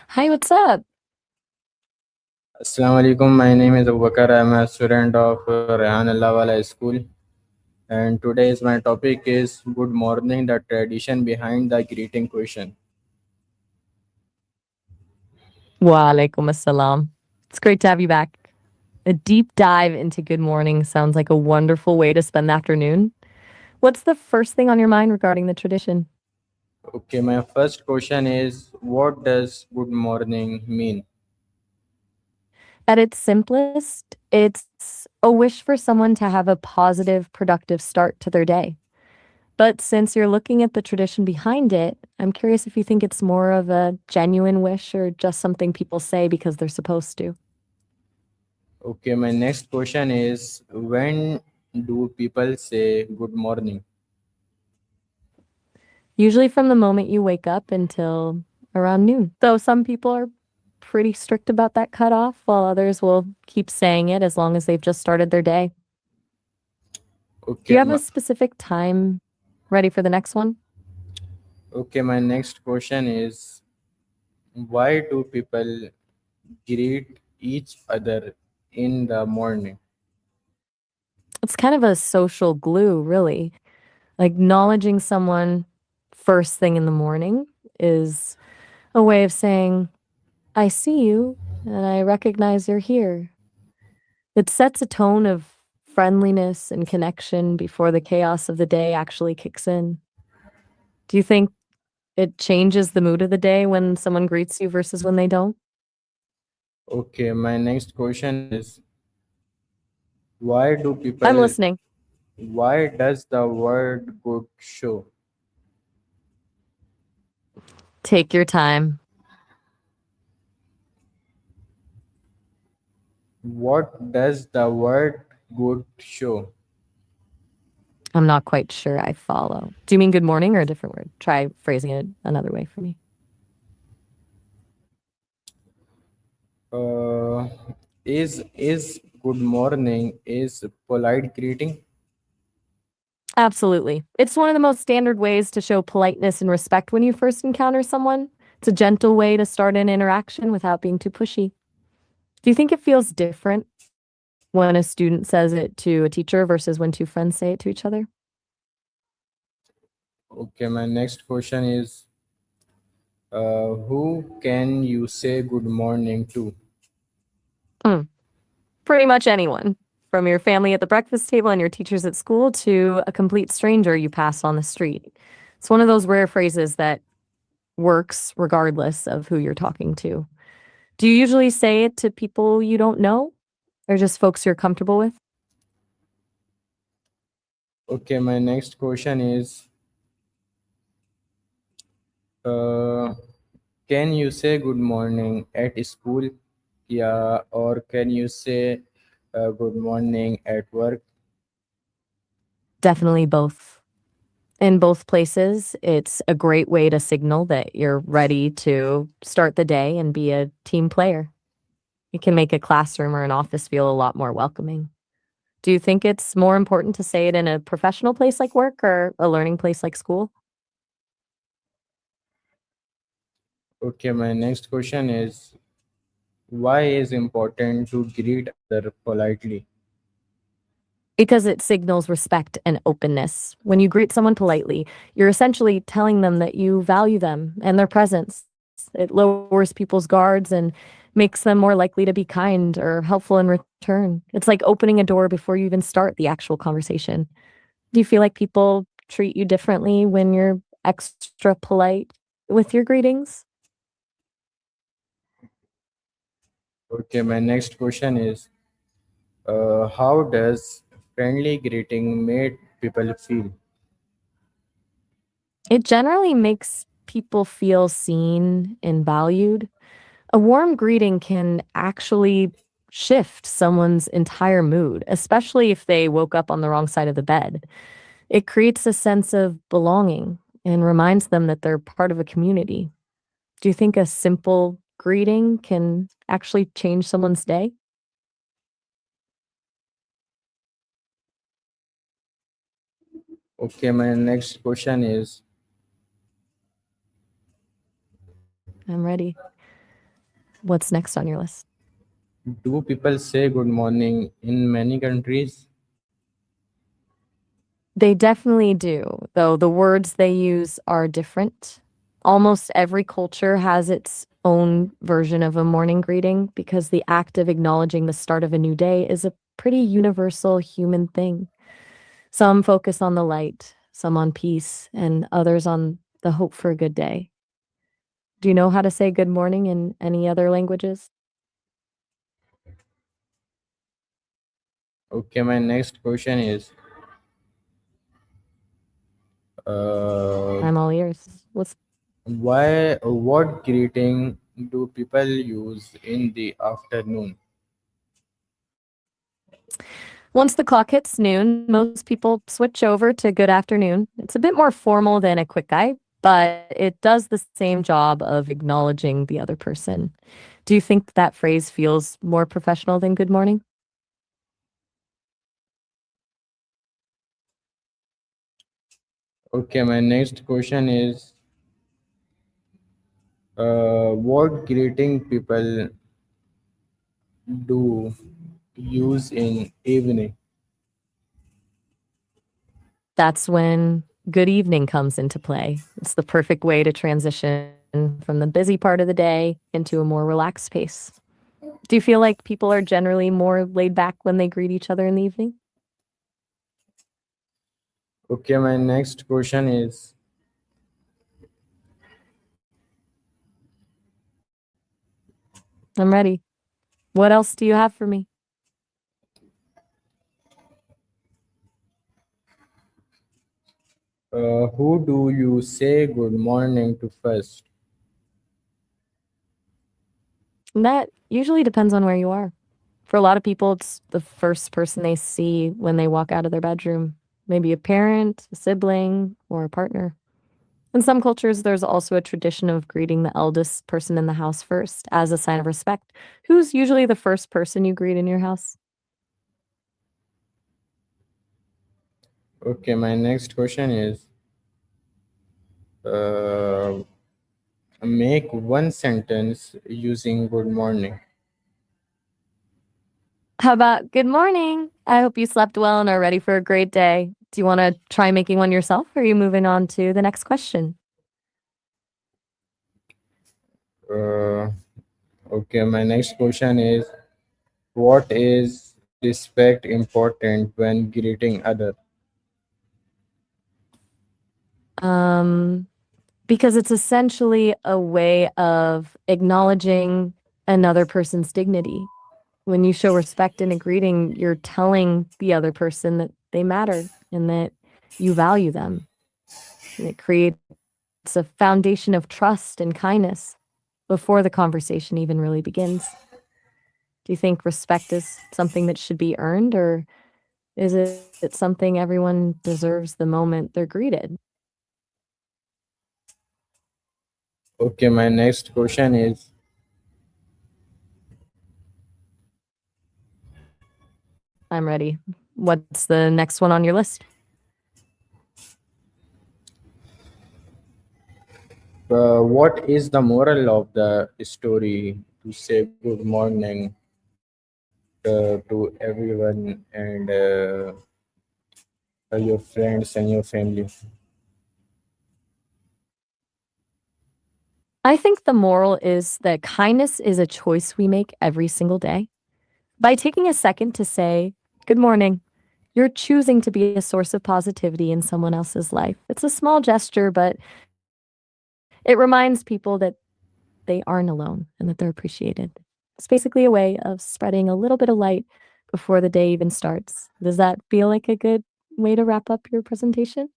Hi, what's up? Assalamu alaikum. My name is Abubakar. I'm a student of Rehan Allahwala School. And today's my topic is Good Morning, the tradition behind the greeting question. Wa alaikum assalam. It's great to have you back. A deep dive into good morning sounds like a wonderful way to spend the afternoon. What's the first thing on your mind regarding the tradition? Okay, my first question is what does good morning mean? At its simplest, it's a wish for someone to have a positive, productive start to their day. But since you're looking at the tradition behind it, I'm curious if you think it's more of a genuine wish or just something people say because they're supposed to. Okay, my next question is when do people say good morning? Usually from the moment you wake up until around noon. Though some people are pretty strict about that cutoff, while others will keep saying it as long as they've just started their day. Do Okay, you have a specific time ready for the next one? my next question is why do people greet each other in the morning? It's kind of a social glue, really. Like acknowledging someone first thing in the morning is a way of saying, I see you and I recognize you're here. It sets a tone of friendliness and connection before the chaos of the day actually kicks in. Do you think it changes the mood of the day when someone greets you versus when they don't? Okay, my next question is why do I'm people listening. why does the word good show? Take your time. What does the word good show? I'm not quite sure I follow. Do you mean good morning or a different word? Try phrasing it another way for me. Uh, is good morning is polite greeting? Absolutely. It's one of the most standard ways to show politeness and respect when you first encounter someone. It's a gentle way to start an interaction without being too pushy. Do you think it feels different when a student says it to a teacher versus when two friends say it to each other? Okay, my next question is who can you say good morning to? Hmm. Pretty much anyone, from your family at the breakfast table and your teachers at school to a complete stranger you pass on the street. It's one of those rare phrases that works regardless of who you're talking to. Do you usually say it to people you don't know or just folks you're comfortable with? Okay, my next question is uh, can you say good morning at school? Yeah, or can you say good morning at work? Definitely both. In both places, it's a great way to signal that you're ready to start the day and be a team player. It can make a classroom or an office feel a lot more welcoming. Do you think it's more important to say it in a professional place like work or a learning place like school? Okay, my next question is why is important to greet other politely? Because it signals respect and openness. When you greet someone politely, you're essentially telling them that you value them and their presence. It lowers people's guards and makes them more likely to be kind or helpful in return. It's like opening a door before you even start the actual conversation. Do you feel like people treat you differently when you're extra polite with your greetings? Okay, my next question is how does friendly greeting make people feel? It generally makes people feel seen and valued. A warm greeting can actually shift someone's entire mood, especially if they woke up on the wrong side of the bed. It creates a sense of belonging and reminds them that they're part of a community. Do you think a simple greeting can actually change someone's day? Okay, my next question is I'm ready. What's next on your list? Do people say good morning in many countries? They definitely do, though the words they use are different. Almost every culture has its own version of a morning greeting because the act of acknowledging the start of a new day is a pretty universal human thing. Some focus on the light, some on peace, and others on the hope for a good day. Do you know how to say good morning in any other languages? Okay, my next question is uh, I'm all ears. What's what greeting do people use in the afternoon? Once the clock hits noon, most people switch over to good afternoon. It's a bit more formal than a quick eye, but it does the same job of acknowledging the other person. Do you think that phrase feels more professional than good morning? Okay, my next question is what greeting people do use in evening? That's when good evening comes into play. It's the perfect way to transition from the busy part of the day into a more relaxed pace. Do you feel like people are generally more laid back when they greet each other in the evening? Okay, my next question is I'm ready. What else do you have for me? who do you say good morning to first? That usually depends on where you are. For a lot of people, it's the first person they see when they walk out of their bedroom, maybe a parent, a sibling, or a partner. In some cultures, there's also a tradition of greeting the eldest person in the house first as a sign of respect. Who's usually the first person you greet in your house? Okay, my next question is uh, make one sentence using good morning. How about good morning? I hope you slept well and are ready for a great day. Do you want to try making one yourself or are you moving on to the next question? Uh, okay, my next question is what is respect important when greeting other? Um, because it's essentially a way of acknowledging another person's dignity. When you show respect in a greeting, you're telling the other person that they matter and that you value them. And it creates a foundation of trust and kindness before the conversation even really begins. Do you think respect is something that should be earned, or is it something everyone deserves the moment they're greeted? Okay, my next question is I'm ready. What's the next one on your list? what is the moral of the story to say good morning to everyone and your friends and your family? I think the moral is that kindness is a choice we make every single day. By taking a second to say, good morning, you're choosing to be a source of positivity in someone else's life. It's a small gesture, but it reminds people that they aren't alone and that they're appreciated. It's basically a way of spreading a little bit of light before the day even starts. Does that feel like a good way to wrap up your presentation?